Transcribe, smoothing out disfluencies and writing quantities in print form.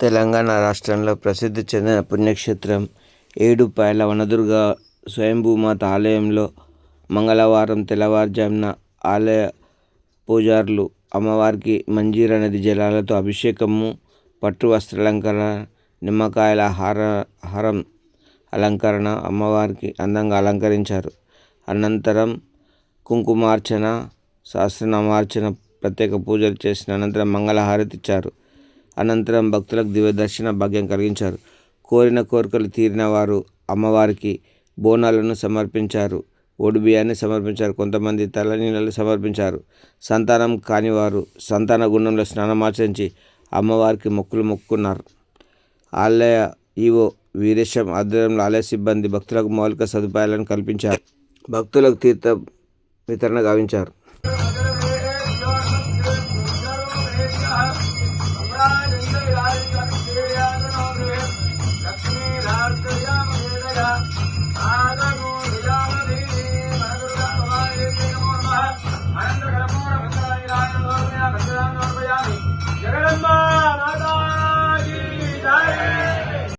తెలంగాణ రాష్ట్రంలో ప్రసిద్ధి చెందిన పుణ్యక్షేత్రం ఏడుపాయల వనదుర్గ స్వయంభూమాత ఆలయంలో మంగళవారం తెల్లవారుజామున ఆలయ పూజారులు అమ్మవారికి మంజీరా నది జలాలతో అభిషేకము, పట్టు వస్త్రాలంకరణ, నిమ్మకాయల హారం అలంకరణ అమ్మవారికి అందంగా అలంకరించారు. అనంతరం కుంకుమార్చన, సహస్రనామార్చన, ప్రత్యేక పూజలు చేసిన అనంతరం మంగళహారతి ఇచ్చారు. అనంతరం భక్తులకు దివ్య దర్శన భాగ్యం కలిగించారు. కోరిన కోరికలు తీరిన వారు అమ్మవారికి బోనాలను సమర్పించారు, బియ్యాన్ని సమర్పించారు. కొంతమంది తలనీళ్ళు సమర్పించారు. సంతానం కానివారు సంతాన గుండంలో స్నానమాచరించి అమ్మవారికి మొక్కులు మొక్కుకున్నారు. ఆలయ ఈవో వీరేశం ఆధ్వర్యంలో ఆలయ సిబ్బంది భక్తులకు మౌలిక సదుపాయాలను కల్పించారు. భక్తులకు తీర్థ వితరణ గావించారు. లక్ష్మీ